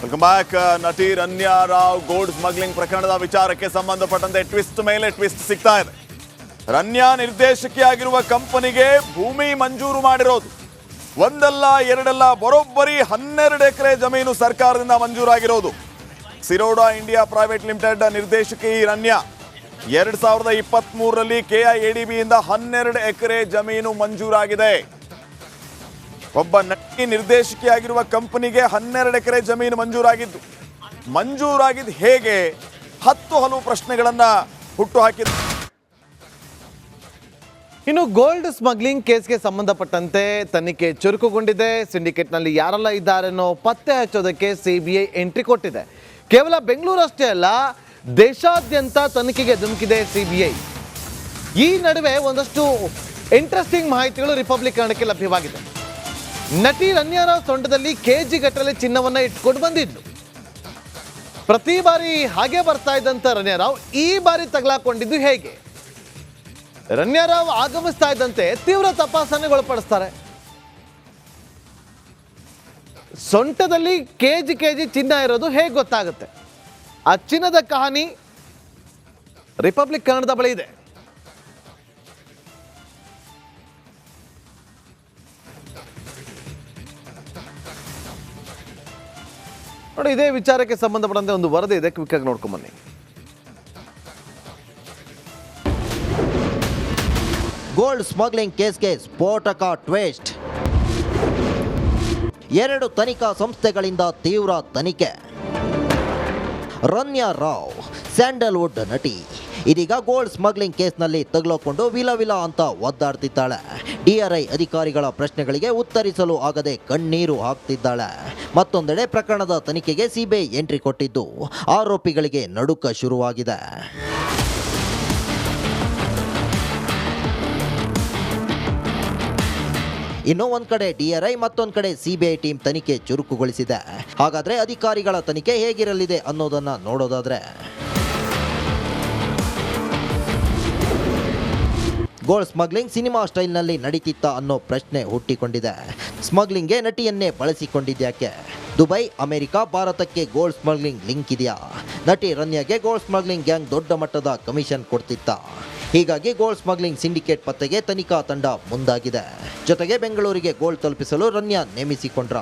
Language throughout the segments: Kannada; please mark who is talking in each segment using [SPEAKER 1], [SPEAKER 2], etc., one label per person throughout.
[SPEAKER 1] Welcome back. ನಟಿ ರನ್ಯಾ ರಾವ್ ಗೋಲ್ಡ್ ಸ್ಮಗ್ಲಿಂಗ್ ಪ್ರಕರಣದ ವಿಚಾರಕ್ಕೆ ಸಂಬಂಧಪಟ್ಟಂತೆ ಟ್ವಿಸ್ಟ್ ಮೇಲೆ ಟ್ವಿಸ್ಟ್ ಸಿಗ್ತಾ ಇದೆ. ರನ್ಯಾ ನಿರ್ದೇಶಕಿಯಾಗಿರುವ ಕಂಪನಿಗೆ ಭೂಮಿ ಮಂಜೂರು ಮಾಡಿರೋದು ಒಂದಲ್ಲ ಎರಡಲ್ಲ ಬರೋಬ್ಬರಿ 12 ಎಕರೆ ಜಮೀನು ಸರ್ಕಾರದಿಂದ ಮಂಜೂರಾಗಿರೋದು. ಸಿರೋಡಾ ಇಂಡಿಯಾ ಪ್ರೈವೇಟ್ ಲಿಮಿಟೆಡ್ ನಿರ್ದೇಶಕಿ ರನ್ಯಾ 2023ರಲ್ಲಿ KIADBಯಿಂದ 12 ಎಕರೆ ಜಮೀನು ಮಂಜೂರಾಗಿದೆ. ಒಬ್ಬ ನಟಿ ನಿರ್ದೇಶಕಿಯಾಗಿರುವ ಕಂಪನಿಗೆ 12 ಎಕರೆ ಜಮೀನು ಮಂಜೂರಾಗಿದ್ದು ಹೇಗೆ 10 ಹಲವು ಪ್ರಶ್ನೆಗಳನ್ನ ಹುಟ್ಟುಹಾಕಿದೆ.
[SPEAKER 2] ಇನ್ನು ಗೋಲ್ಡ್ ಸ್ಮಗ್ಲಿಂಗ್ ಕೇಸ್ಗೆ ಸಂಬಂಧಪಟ್ಟಂತೆ ತನಿಖೆ ಚುರುಕುಗೊಂಡಿದೆ. ಸಿಂಡಿಕೇಟ್ನಲ್ಲಿ ಯಾರೆಲ್ಲ ಇದ್ದಾರೆನ್ನೋ ಪತ್ತೆ ಹಚ್ಚೋದಕ್ಕೆ CBI ಎಂಟ್ರಿ ಕೊಟ್ಟಿದೆ. ಕೇವಲ ಬೆಂಗಳೂರು ಅಷ್ಟೇ ಅಲ್ಲ, ದೇಶಾದ್ಯಂತ ತನಿಖೆಗೆ ಧುಮುಕಿದೆ CBI. ಈ ನಡುವೆ ಒಂದಷ್ಟು ಇಂಟ್ರೆಸ್ಟಿಂಗ್ ಮಾಹಿತಿಗಳು ರಿಪಬ್ಲಿಕ್ ಕನ್ನಡಕ್ಕೆ ಲಭ್ಯವಾಗಿದೆ. ನಟಿ ರನ್ಯಾ ರಾವ್ ಸೊಂಟದಲ್ಲಿ KG ಗಟ್ಟಲೆ ಚಿನ್ನವನ್ನ ಇಟ್ಕೊಂಡು ಬಂದಿದ್ಲು. ಪ್ರತಿ ಬಾರಿ ಹಾಗೆ ಬರ್ತಾ ಇದ್ದಂತ ರನ್ಯಾ ರಾವ್ ಈ ಬಾರಿ ತಗಲಾಕೊಂಡಿದ್ದು ಹೇಗೆ? ರನ್ಯಾ ರಾವ್ ಆಗಮಿಸ್ತಾ ಇದ್ದಂತೆ ತೀವ್ರ ತಪಾಸಣೆಗೊಳಪಡಿಸ್ತಾರೆ. ಸೊಂಟದಲ್ಲಿ KG ಚಿನ್ನ ಇರೋದು ಹೇಗೆ ಗೊತ್ತಾಗುತ್ತೆ? ಆ ಚಿನ್ನದ ಕಹಾನಿ ರಿಪಬ್ಲಿಕ್ ಕನ್ನಡದ ಬಳಿ ಇದೆ. ನೋಡಿ, ಇದೇ ವಿಚಾರಕ್ಕೆ ಸಂಬಂಧಪಟ್ಟಂತೆ ಒಂದು ವರದಿ ಇದೆ, ಕ್ವಿಕ್ ಆಗಿ ನೋಡ್ಕೊಂಡ್ ಬನ್ನಿ.
[SPEAKER 3] ಗೋಲ್ಡ್ ಸ್ಮಗ್ಲಿಂಗ್ ಕೇಸ್ಗೆ ಸ್ಫೋಟಕ ಟ್ವಿಸ್ಟ್. 2 ತನಿಖಾ ಸಂಸ್ಥೆಗಳಿಂದ ತೀವ್ರ ತನಿಖೆ. ರನ್ಯಾ ರಾವ್ ಸ್ಯಾಂಡಲ್ವುಡ್ ನಟಿ ಇದೀಗ ಗೋಲ್ಡ್ ಸ್ಮಗ್ಲಿಂಗ್ ಕೇಸ್ನಲ್ಲಿ ತಗುಲಕೊಂಡು ವಿಲ ಅಂತ ಒದ್ದಾಡ್ತಿದ್ದಾಳೆ. DRI ಅಧಿಕಾರಿಗಳ ಪ್ರಶ್ನೆಗಳಿಗೆ ಉತ್ತರಿಸಲು ಆಗದೆ ಕಣ್ಣೀರು ಹಾಕ್ತಿದ್ದಾಳೆ. ಮತ್ತೊಂದೆಡೆ ಪ್ರಕರಣದ ತನಿಖೆಗೆ CBI ಎಂಟ್ರಿ ಕೊಟ್ಟಿದ್ದು ಆರೋಪಿಗಳಿಗೆ ನಡುಕ ಶುರುವಾಗಿದೆ. ಇನ್ನು ಒಂದ್ ಕಡೆ DRI, ಮತ್ತೊಂದ್ ಕಡೆ CBI ಟೀಮ್ ತನಿಖೆ ಚುರುಕುಗೊಳಿಸಿದೆ. ಹಾಗಾದ್ರೆ ಅಧಿಕಾರಿಗಳ ತನಿಖೆ ಹೇಗಿರಲಿದೆ ಅನ್ನೋದನ್ನ ನೋಡೋದಾದ್ರೆ, ಗೋಲ್ಡ್ ಸ್ಮಗ್ಲಿಂಗ್ ಸಿನಿಮಾ ಸ್ಟೈಲ್ನಲ್ಲಿ ನಡೀತಿತ್ತ ಅನ್ನೋ ಪ್ರಶ್ನೆ ಹುಟ್ಟಿಕೊಂಡಿದೆ. ಸ್ಮಗ್ಲಿಂಗ್ಗೆ ನಟಿಯನ್ನೇ ಬಳಸಿಕೊಂಡಿದ್ಯಾಕೆ? ದುಬೈ, ಅಮೆರಿಕ, ಭಾರತಕ್ಕೆ ಗೋಲ್ಡ್ ಸ್ಮಗ್ಲಿಂಗ್ ಲಿಂಕ್ ಇದೆಯಾ? ನಟಿ ರನ್ಯಾಗೆ ಗೋಲ್ಡ್ ಸ್ಮಗ್ಲಿಂಗ್ ಗ್ಯಾಂಗ್ ದೊಡ್ಡ ಮಟ್ಟದ ಕಮಿಷನ್ ಕೊಡ್ತಿತ್ತ? ಹೀಗಾಗಿ ಗೋಲ್ಡ್ ಸ್ಮಗ್ಲಿಂಗ್ ಸಿಂಡಿಕೇಟ್ ಪತ್ತೆಗೆ ತನಿಖಾ ತಂಡ ಮುಂದಾಗಿದೆ. ಜೊತೆಗೆ ಬೆಂಗಳೂರಿಗೆ ಗೋಲ್ಡ್ ತಲುಪಿಸಲು ರನ್ಯಾ ನೇಮಿಸಿಕೊಂಡ್ರ.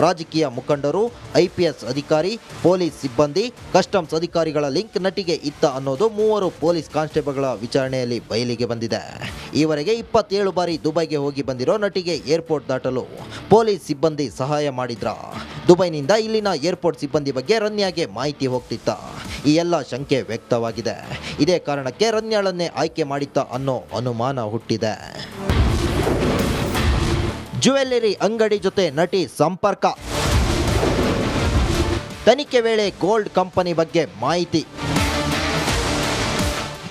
[SPEAKER 3] ರಾಜಕೀಯ ಮುಖಂಡರು, IPS ಅಧಿಕಾರಿ, ಪೊಲೀಸ್ ಸಿಬ್ಬಂದಿ, ಕಸ್ಟಮ್ಸ್ ಅಧಿಕಾರಿಗಳ ಲಿಂಕ್ ನಟಿಗೆ ಇತ್ತ ಅನ್ನೋದು 3 ಪೊಲೀಸ್ ಕಾನ್ಸ್ಟೇಬಲ್ಗಳ ವಿಚಾರಣೆಯಲ್ಲಿ ಬಯಲಿಗೆ ಬಂದಿದೆ. ಈವರೆಗೆ 27 ಬಾರಿ ದುಬೈಗೆ ಹೋಗಿ ಬಂದಿರೋ ನಟಿಗೆ ಏರ್ಪೋರ್ಟ್ ದಾಟಲು ಪೊಲೀಸ್ ಸಿಬ್ಬಂದಿ ಸಹಾಯ ಮಾಡಿದ್ರ. ದುಬೈನಿಂದ ಇಲ್ಲಿನ ಏರ್ಪೋರ್ಟ್ ಸಿಬ್ಬಂದಿ ಬಗ್ಗೆ ರನ್ಯಾಗೆ ಮಾಹಿತಿ ಹೋಗ್ತಿತ್ತ. ಈ ಎಲ್ಲ ಶಂಕೆ ವ್ಯಕ್ತವಾಗಿದೆ. ಇದೇ ಕಾರಣಕ್ಕೆ ರನ್ಯಾಳನ್ನೇ ಆಯ್ಕೆ ಮಾಡಿತ್ತ ಅನ್ನೋ ಅನುಮಾನ ಹುಟ್ಟಿದೆ. ಜ್ಯುವೆಲ್ಲರಿ ಅಂಗಡಿ ಜೊತೆ ನಟಿ ಸಂಪರ್ಕ. ತನಿಖೆ ವೇಳೆ ಗೋಲ್ಡ್ ಕಂಪನಿ ಬಗ್ಗೆ ಮಾಹಿತಿ.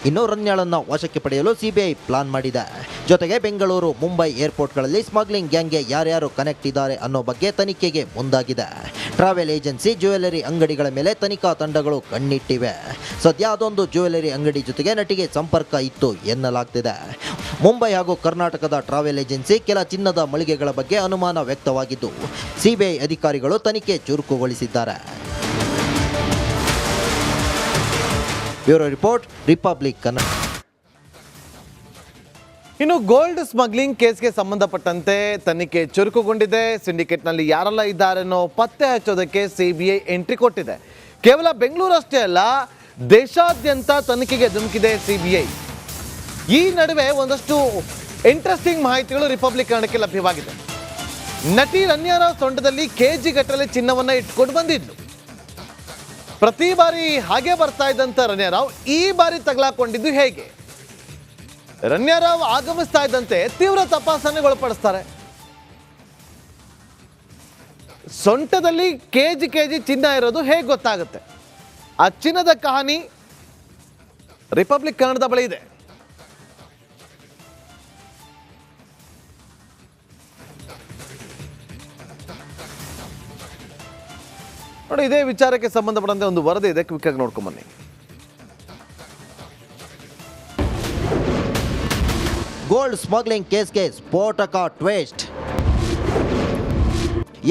[SPEAKER 3] ಇನ್ನು ರನ್ಯಾಳನ್ನ ವಶಕ್ಕೆ ಪಡೆಯಲು CBI ಪ್ಲಾನ್ ಮಾಡಿದೆ. ಜೊತೆಗೆ ಬೆಂಗಳೂರು, ಮುಂಬೈ ಏರ್ಪೋರ್ಟ್ಗಳಲ್ಲಿ ಸ್ಮಗ್ಲಿಂಗ್ ಗ್ಯಾಂಗ್ಗೆ ಯಾರ್ಯಾರು ಕನೆಕ್ಟ್ ಇದ್ದಾರೆ ಅನ್ನೋ ಬಗ್ಗೆ ತನಿಖೆಗೆ ಮುಂದಾಗಿದೆ. ಟ್ರಾವೆಲ್ ಏಜೆನ್ಸಿ, ಜ್ಯುವೆಲ್ಲರಿ ಅಂಗಡಿಗಳ ಮೇಲೆ ತನಿಖಾ ತಂಡಗಳು ಕಣ್ಣಿಟ್ಟಿವೆ. ಸದ್ಯ ಅದೊಂದು ಜ್ಯುವೆಲ್ಲರಿ ಅಂಗಡಿ ಜೊತೆಗೆ ನಟಿಗೆ ಸಂಪರ್ಕ ಇತ್ತು ಎನ್ನಲಾಗ್ತಿದೆ. ಮುಂಬೈ ಹಾಗೂ ಕರ್ನಾಟಕದ ಟ್ರಾವೆಲ್ ಏಜೆನ್ಸಿ ಕೆಲ ಚಿನ್ನದ ಮಳಿಗೆಗಳ ಬಗ್ಗೆ ಅನುಮಾನ ವ್ಯಕ್ತವಾಗಿದ್ದು CBI ಅಧಿಕಾರಿಗಳು ತನಿಖೆ ಚುರುಕುಗೊಳಿಸಿದ್ದಾರೆ. Bureau report, republic Kannada.
[SPEAKER 2] ಇನ್ನು ಗೋಲ್ಡ್ ಸ್ಮಗ್ಲಿಂಗ್ ಕೇಸ್ಗೆ ಸಂಬಂಧಪಟ್ಟಂತೆ ತನಿಖೆ ಚುರುಕುಗೊಂಡಿದೆ. ಸಿಂಡಿಕೇಟ್ನಲ್ಲಿ ಯಾರೆಲ್ಲ ಇದ್ದಾರೆನ್ನೋ ಪತ್ತೆ ಹಚ್ಚೋದಕ್ಕೆ CBI ಎಂಟ್ರಿ ಕೊಟ್ಟಿದೆ. ಕೇವಲ ಬೆಂಗಳೂರು ಅಷ್ಟೇ ಅಲ್ಲ, ದೇಶಾದ್ಯಂತ ತನಿಖೆಗೆ ಧುಮುಕಿದೆ CBI. ಈ ನಡುವೆ ಒಂದಷ್ಟು ಇಂಟ್ರೆಸ್ಟಿಂಗ್ ಮಾಹಿತಿಗಳು ರಿಪಬ್ಲಿಕ್ ಕನ್ನಡಕ್ಕೆ ಲಭ್ಯವಾಗಿದೆ. ನಟಿ ರನ್ಯಾ ರಾವ್ ಸೊಂಟದಲ್ಲಿ KG ಗಟ್ಟಲೆ ಚಿನ್ನವನ್ನ ಇಟ್ಕೊಂಡು ಬಂದಿದ್ಲು. ಪ್ರತಿ ಬಾರಿ ಹಾಗೆ ಬರ್ತಾ ಇದ್ದಂತ ರನ್ಯಾ ರಾವ್ ಈ ಬಾರಿ ತಗಲಾಕೊಂಡಿದ್ದು ಹೇಗೆ? ರನ್ಯಾ ರಾವ್ ಆಗಮಿಸ್ತಾ ಇದ್ದಂತೆ ತೀವ್ರ ತಪಾಸಣೆಗೊಳಪಡಿಸ್ತಾರೆ. ಸೊಂಟದಲ್ಲಿ KG ಚಿನ್ನ ಇರೋದು ಹೇಗೆ ಗೊತ್ತಾಗುತ್ತೆ? ಆ ಚಿನ್ನದ ಕಹಾನಿ ರಿಪಬ್ಲಿಕ್ ಕನ್ನಡದ ಬಳಿ ಇದೆ. ನೋಡಿ, ಇದೇ ವಿಚಾರಕ್ಕೆ ಸಂಬಂಧಪಟ್ಟಂತೆ ಒಂದು ವರದಿ ಇದೆ, ಕ್ವಿಕ್ ಆಗಿ ನೋಡ್ಕೊಂಡ್ ಬನ್ನಿ.
[SPEAKER 3] ಗೋಲ್ಡ್ ಸ್ಮಗ್ಲಿಂಗ್ ಕೇಸ್ಗೆ ಸ್ಫೋಟಕ ಟ್ವಿಸ್ಟ್.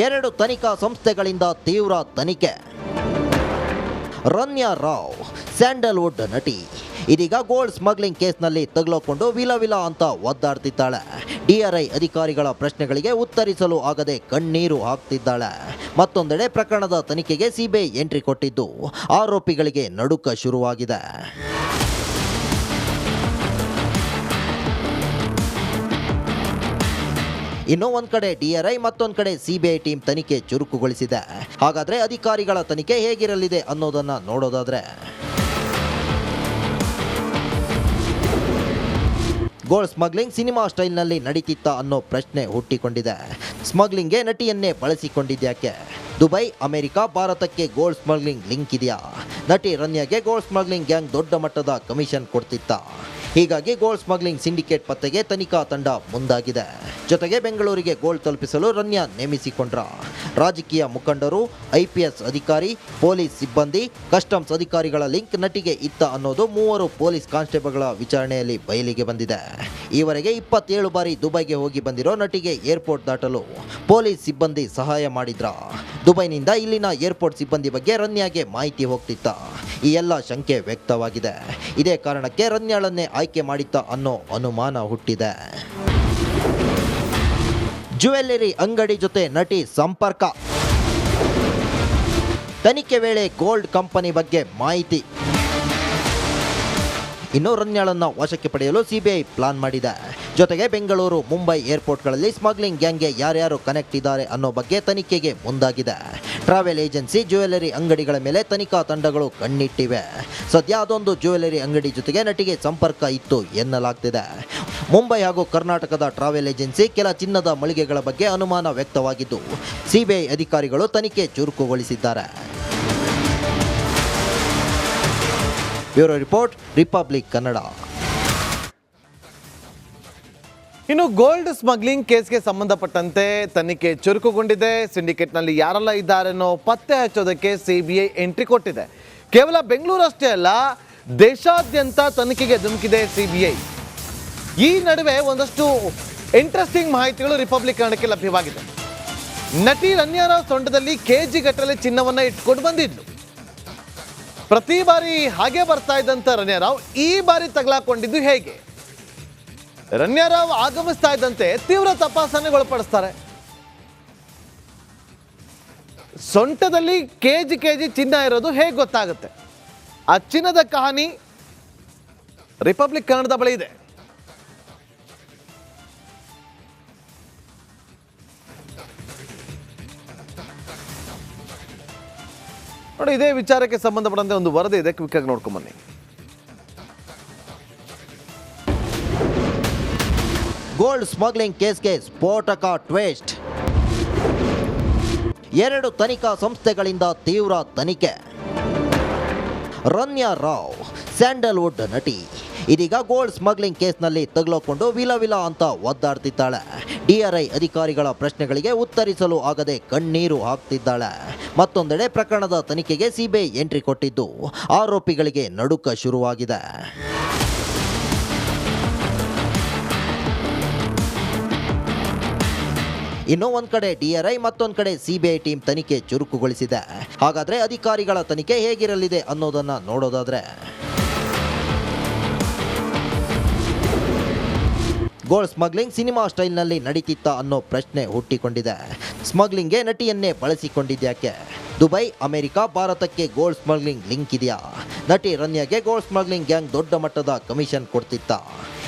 [SPEAKER 3] 2 ತನಿಖಾ ಸಂಸ್ಥೆಗಳಿಂದ ತೀವ್ರ ತನಿಖೆ. ರನ್ಯಾ ರಾವ್ ಸ್ಯಾಂಡಲ್ವುಡ್ ನಟಿ ಇದೀಗ ಗೋಲ್ಡ್ ಸ್ಮಗ್ಲಿಂಗ್ ಕೇಸ್ನಲ್ಲಿ ತಗುಲಕೊಂಡು ವಿಲ ಅಂತ ಒದ್ದಾಡ್ತಿದ್ದಾಳೆ. DRI ಅಧಿಕಾರಿಗಳ ಪ್ರಶ್ನೆಗಳಿಗೆ ಉತ್ತರಿಸಲು ಆಗದೆ ಕಣ್ಣೀರು ಹಾಕ್ತಿದ್ದಾಳೆ. ಮತ್ತೊಂದೆಡೆ ಪ್ರಕರಣದ ತನಿಖೆಗೆ CBI ಎಂಟ್ರಿ ಕೊಟ್ಟಿದ್ದು ಆರೋಪಿಗಳಿಗೆ ನಡುಕ ಶುರುವಾಗಿದೆ. ಇನ್ನು ಒಂದ್ ಕಡೆ DRI ಮತ್ತೊಂದ್ ಕಡೆ CBI ಟೀಮ್ ತನಿಖೆ ಚುರುಕುಗೊಳಿಸಿದೆ. ಹಾಗಾದ್ರೆ ಅಧಿಕಾರಿಗಳ ತನಿಖೆ ಹೇಗಿರಲಿದೆ ಅನ್ನೋದನ್ನ ನೋಡೋದಾದ್ರೆ, ಗೋಲ್ಡ್ ಸ್ಮಗ್ಲಿಂಗ್ ಸಿನಿಮಾ ಸ್ಟೈಲ್ನಲ್ಲಿ ನಡೀತಿತ್ತ ಅನ್ನೋ ಪ್ರಶ್ನೆ ಹುಟ್ಟಿಕೊಂಡಿದೆ. ಸ್ಮಗ್ಲಿಂಗ್ಗೆ ನಟಿಯನ್ನೇ ಬಳಸಿಕೊಂಡಿದ್ಯಾಕೆ? ದುಬೈ, ಅಮೆರಿಕ, ಭಾರತಕ್ಕೆ ಗೋಲ್ಡ್ ಸ್ಮಗ್ಲಿಂಗ್ ಲಿಂಕ್ ಇದೆಯಾ? ನಟಿ ರನ್ಯಾಗೆ ಗೋಲ್ಡ್ ಸ್ಮಗ್ಲಿಂಗ್ ಗ್ಯಾಂಗ್ ದೊಡ್ಡ ಮಟ್ಟದ ಕಮಿಷನ್ ಕೊಡ್ತಿತ್ತ? ಹೀಗಾಗಿ ಗೋಲ್ಡ್ ಸ್ಮಗ್ಲಿಂಗ್ ಸಿಂಡಿಕೇಟ್ ಪತ್ತೆಗೆ ತನಿಖಾ ತಂಡ ಮುಂದಾಗಿದೆ. ಜೊತೆಗೆ ಬೆಂಗಳೂರಿಗೆ ಗೋಲ್ಡ್ ತಲುಪಿಸಲು ರನ್ಯಾ ನೇಮಿಸಿಕೊಂಡ್ರ. ರಾಜಕೀಯ ಮುಖಂಡರು, IPS ಅಧಿಕಾರಿ, ಪೊಲೀಸ್ ಸಿಬ್ಬಂದಿ, ಕಸ್ಟಮ್ಸ್ ಅಧಿಕಾರಿಗಳ ಲಿಂಕ್ ನಟಿಗೆ ಇತ್ತ ಅನ್ನೋದು 3 ಪೊಲೀಸ್ ಕಾನ್ಸ್ಟೇಬಲ್ಗಳ ವಿಚಾರಣೆಯಲ್ಲಿ ಬಯಲಿಗೆ ಬಂದಿದೆ. ಈವರೆಗೆ 27 ಬಾರಿ ದುಬೈಗೆ ಹೋಗಿ ಬಂದಿರೋ ನಟಿಗೆ ಏರ್ಪೋರ್ಟ್ ದಾಟಲು ಪೊಲೀಸ್ ಸಿಬ್ಬಂದಿ ಸಹಾಯ ಮಾಡಿದ್ರ. ದುಬೈನಿಂದ ಇಲ್ಲಿನ ಏರ್ಪೋರ್ಟ್ ಸಿಬ್ಬಂದಿ ಬಗ್ಗೆ ರನ್ಯಾಗೆ ಮಾಹಿತಿ ಹೋಗ್ತಿತ್ತ. ಈ ಎಲ್ಲ ಶಂಕೆ ವ್ಯಕ್ತವಾಗಿದೆ. ಇದೇ ಕಾರಣಕ್ಕೆ ರನ್ಯಾಳನ್ನೇ ಆಯ್ಕೆ ಮಾಡಿತ್ತ ಅನ್ನೋ ಅನುಮಾನ ಹುಟ್ಟಿದೆ. ಜ್ಯುವೆಲ್ಲರಿ ಅಂಗಡಿ ಜೊತೆ ನಟಿ ಸಂಪರ್ಕ. ತನಿಖೆ ವೇಳೆ ಗೋಲ್ಡ್ ಕಂಪನಿ ಬಗ್ಗೆ ಮಾಹಿತಿ. ಇನ್ನು ರನ್ಯಾಳನ್ನ ವಶಕ್ಕೆ ಪಡೆಯಲು CBI ಪ್ಲಾನ್ ಮಾಡಿದೆ. ಜೊತೆಗೆ ಬೆಂಗಳೂರು, ಮುಂಬೈ ಏರ್ಪೋರ್ಟ್ಗಳಲ್ಲಿ ಸ್ಮಗ್ಲಿಂಗ್ ಗ್ಯಾಂಗ್ಗೆ ಯಾರ್ಯಾರು ಕನೆಕ್ಟ್ ಇದ್ದಾರೆ ಅನ್ನೋ ಬಗ್ಗೆ ತನಿಖೆಗೆ ಮುಂದಾಗಿದೆ. ಟ್ರಾವೆಲ್ ಏಜೆನ್ಸಿ, ಜ್ಯುವೆಲ್ಲರಿ ಅಂಗಡಿಗಳ ಮೇಲೆ ತನಿಖಾ ತಂಡಗಳು ಕಣ್ಣಿಟ್ಟಿವೆ. ಸದ್ಯ ಅದೊಂದು ಜ್ಯುವೆಲ್ಲರಿ ಅಂಗಡಿ ಜೊತೆಗೆ ನಟಿಗೆ ಸಂಪರ್ಕ ಇತ್ತು ಎನ್ನಲಾಗ್ತಿದೆ. ಮುಂಬೈ ಹಾಗೂ ಕರ್ನಾಟಕದ ಟ್ರಾವೆಲ್ ಏಜೆನ್ಸಿ ಕೆಲ ಚಿನ್ನದ ಮಳಿಗೆಗಳ ಬಗ್ಗೆ ಅನುಮಾನ ವ್ಯಕ್ತವಾಗಿದ್ದು CBI ಅಧಿಕಾರಿಗಳು ತನಿಖೆ ಚುರುಕುಗೊಳಿಸಿದ್ದಾರೆ. Bureau report, republic Kannada.
[SPEAKER 2] ಇನ್ನು ಗೋಲ್ಡ್ ಸ್ಮಗ್ಲಿಂಗ್ ಕೇಸ್ಗೆ ಸಂಬಂಧಪಟ್ಟಂತೆ ತನಿಖೆ ಚುರುಕುಗೊಂಡಿದೆ. ಸಿಂಡಿಕೇಟ್ನಲ್ಲಿ ಯಾರೆಲ್ಲ ಇದ್ದಾರೆನ್ನೋ ಪತ್ತೆ ಹಚ್ಚೋದಕ್ಕೆ CBI ಎಂಟ್ರಿ ಕೊಟ್ಟಿದೆ. ಕೇವಲ ಬೆಂಗಳೂರು ಅಷ್ಟೇ ಅಲ್ಲ, ದೇಶಾದ್ಯಂತ ತನಿಖೆಗೆ ಧುಮುಕಿದೆ CBI. ಈ ನಡುವೆ ಒಂದಷ್ಟು ಇಂಟ್ರೆಸ್ಟಿಂಗ್ ಮಾಹಿತಿಗಳು ರಿಪಬ್ಲಿಕ್ ಕನ್ನಡಕ್ಕೆ ಲಭ್ಯವಾಗಿದೆ. ನಟಿ ರನ್ಯಾ ರಾವ್ ಸೊಂಟದಲ್ಲಿ KG ಗಟ್ಟಲೆ ಚಿನ್ನವನ್ನು ಇಟ್ಕೊಂಡು ಬಂದಿದ್ಲು. ಪ್ರತಿ ಬಾರಿ ಹಾಗೆ ಬರ್ತಾ ಇದ್ದಂಥ ರನ್ಯಾ ರಾವ್ ಈ ಬಾರಿ ತಗಲಾಕೊಂಡಿದ್ದು ಹೇಗೆ? ರನ್ಯಾ ರಾವ್ ಆಗಮಿಸ್ತಾ ಇದ್ದಂತೆ ತೀವ್ರ ತಪಾಸಣೆಗೊಳಪಡಿಸ್ತಾರೆ. ಸೊಂಟದಲ್ಲಿ KG ಚಿನ್ನ ಇರೋದು ಹೇಗೆ ಗೊತ್ತಾಗುತ್ತೆ? ಆ ಚಿನ್ನದ ಕಹಾನಿ ರಿಪಬ್ಲಿಕ್ ಕನ್ನಡದ ಬಳಿ ಇದೆ. ನೋಡಿ, ಇದೇ ವಿಚಾರಕ್ಕೆ ಸಂಬಂಧಪಟ್ಟಂತೆ ಒಂದು ವರದಿ ಇದೆ, ಕ್ವಿಕ್ ಆಗಿ ನೋಡ್ಕೊಂಡ್ ಬನ್ನಿ.
[SPEAKER 3] ಗೋಲ್ಡ್ ಸ್ಮಗ್ಲಿಂಗ್ ಕೇಸ್ಗೆ ಸ್ಫೋಟಕ ಟ್ವಿಸ್ಟ್. 2 ತನಿಖಾ ಸಂಸ್ಥೆಗಳಿಂದ ತೀವ್ರ ತನಿಖೆ. ರನ್ಯಾ ರಾವ್ ಸ್ಯಾಂಡಲ್ವುಡ್ ನಟಿ ಇದೀಗ ಗೋಲ್ಡ್ ಸ್ಮಗ್ಲಿಂಗ್ ಕೇಸ್ನಲ್ಲಿ ತಗುಲಕೊಂಡು ವಿಲ ಅಂತ ಒದ್ದಾಡ್ತಿದ್ದಾಳೆ. DRI ಅಧಿಕಾರಿಗಳ ಪ್ರಶ್ನೆಗಳಿಗೆ ಉತ್ತರಿಸಲು ಆಗದೆ ಕಣ್ಣೀರು ಹಾಕ್ತಿದ್ದಾಳೆ. ಮತ್ತೊಂದೆಡೆ ಪ್ರಕರಣದ ತನಿಖೆಗೆ CBI ಎಂಟ್ರಿ ಕೊಟ್ಟಿದ್ದು ಆರೋಪಿಗಳಿಗೆ ನಡುಕ ಶುರುವಾಗಿದೆ. ಇನ್ನು ಒಂದ್ ಕಡೆ DRI ಮತ್ತೊಂದ್ ಕಡೆ CBI ಟೀಮ್ ತನಿಖೆ ಚುರುಕುಗೊಳಿಸಿದೆ. ಹಾಗಾದ್ರೆ ಅಧಿಕಾರಿಗಳ ತನಿಖೆ ಹೇಗಿರಲಿದೆ ಅನ್ನೋದನ್ನ ನೋಡೋದಾದ್ರೆ, ಗೋಲ್ಡ್ ಸ್ಮಗ್ಲಿಂಗ್ ಸಿನಿಮಾ ಸ್ಟೈಲ್ನಲ್ಲಿ ನಡೀತಿತ್ತ ಅನ್ನೋ ಪ್ರಶ್ನೆ ಹುಟ್ಟಿಕೊಂಡಿದೆ. ಸ್ಮಗ್ಲಿಂಗ್ಗೆ ನಟಿಯನ್ನೇ ಬಳಸಿಕೊಂಡಿದ್ಯಾಕೆ? ದುಬೈ, ಅಮೆರಿಕ, ಭಾರತಕ್ಕೆ ಗೋಲ್ಡ್ ಸ್ಮಗ್ಲಿಂಗ್ ಲಿಂಕ್ ಇದೆಯಾ? ನಟಿ ರನ್ಯಾಗೆ ಗೋಲ್ಡ್ ಸ್ಮಗ್ಲಿಂಗ್ ಗ್ಯಾಂಗ್ ದೊಡ್ಡ ಮಟ್ಟದ ಕಮಿಷನ್ ಕೊಡ್ತಿತ್ತ?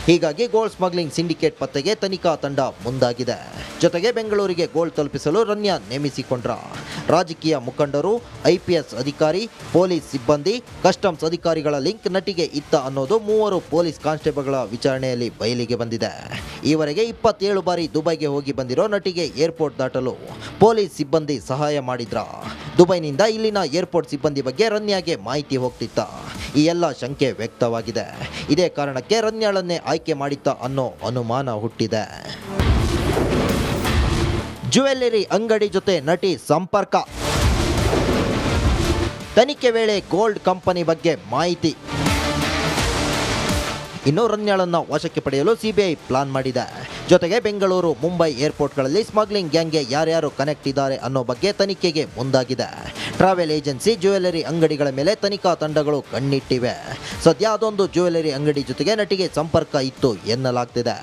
[SPEAKER 3] ಹೀಗಾಗಿ ಗೋಲ್ಡ್ ಸ್ಮಗ್ಲಿಂಗ್ ಸಿಂಡಿಕೇಟ್ ಪತ್ತೆಗೆ ತನಿಖಾ ತಂಡ ಮುಂದಾಗಿದೆ. ಜೊತೆಗೆ ಬೆಂಗಳೂರಿಗೆ ಗೋಲ್ಡ್ ತಲುಪಿಸಲು ರನ್ಯಾ ನೇಮಿಸಿಕೊಂಡ್ರ. ರಾಜಕೀಯ ಮುಖಂಡರು, IPS ಅಧಿಕಾರಿ, ಪೊಲೀಸ್ ಸಿಬ್ಬಂದಿ, ಕಸ್ಟಮ್ಸ್ ಅಧಿಕಾರಿಗಳ ಲಿಂಕ್ ನಟಿಗೆ ಇತ್ತ ಅನ್ನೋದು 3 ಪೊಲೀಸ್ ಕಾನ್ಸ್ಟೇಬಲ್ಗಳ ವಿಚಾರಣೆಯಲ್ಲಿ ಬಯಲಿಗೆ ಬಂದಿದೆ. ಈವರೆಗೆ 27 ಬಾರಿ ದುಬೈಗೆ ಹೋಗಿ ಬಂದಿರೋ ನಟಿಗೆ ಏರ್ಪೋರ್ಟ್ ದಾಟಲು ಪೊಲೀಸ್ ಸಿಬ್ಬಂದಿ ಸಹಾಯ ಮಾಡಿದ್ರ. ದುಬೈನಿಂದ ಇಲ್ಲಿನ ಏರ್ಪೋರ್ಟ್ ಸಿಬ್ಬಂದಿ ಬಗ್ಗೆ ರನ್ಯಾಗೆ ಮಾಹಿತಿ ಹೋಗ್ತಿತ್ತ. ಈ ಎಲ್ಲ ಶಂಕೆ ವ್ಯಕ್ತವಾಗಿದೆ. ಇದೇ ಕಾರಣಕ್ಕೆ ರನ್ಯಾಳನ್ನೇ ಆಯ್ಕೆ ಮಾಡಿತ್ತ ಅನ್ನೋ ಅನುಮಾನ ಹುಟ್ಟಿದೆ. ಜ್ಯುವೆಲ್ಲರಿ ಅಂಗಡಿ ಜೊತೆ ನಟಿ ಸಂಪರ್ಕ. ತನಿಖೆ ವೇಳೆ ಗೋಲ್ಡ್ ಕಂಪನಿ ಬಗ್ಗೆ ಮಾಹಿತಿ. ಇನ್ನು ರನ್ಯಾಳನ್ನ ವಶಕ್ಕೆ ಪಡೆಯಲು CBI ಪ್ಲಾನ್ ಮಾಡಿದೆ. ಜೊತೆಗೆ ಬೆಂಗಳೂರು, ಮುಂಬೈ ಏರ್ಪೋರ್ಟ್ಗಳಲ್ಲಿ ಸ್ಮಗ್ಲಿಂಗ್ ಗ್ಯಾಂಗ್ಗೆ ಯಾರ್ಯಾರು ಕನೆಕ್ಟ್ ಇದ್ದಾರೆ ಅನ್ನೋ ಬಗ್ಗೆ ತನಿಖೆಗೆ ಮುಂದಾಗಿದೆ. ಟ್ರಾವೆಲ್ ಏಜೆನ್ಸಿ, ಜ್ಯುವೆಲರಿ ಅಂಗಡಿಗಳ ಮೇಲೆ ತನಿಖಾ ತಂಡಗಳು ಕಣ್ಣಿಟ್ಟಿವೆ. ಸದ್ಯ ಅದೊಂದು ಜ್ಯುವೆಲರಿ ಅಂಗಡಿ ಜೊತೆಗೆ ನಟಿಗೆ ಸಂಪರ್ಕ ಇತ್ತು ಎನ್ನಲಾಗ್ತಿದೆ.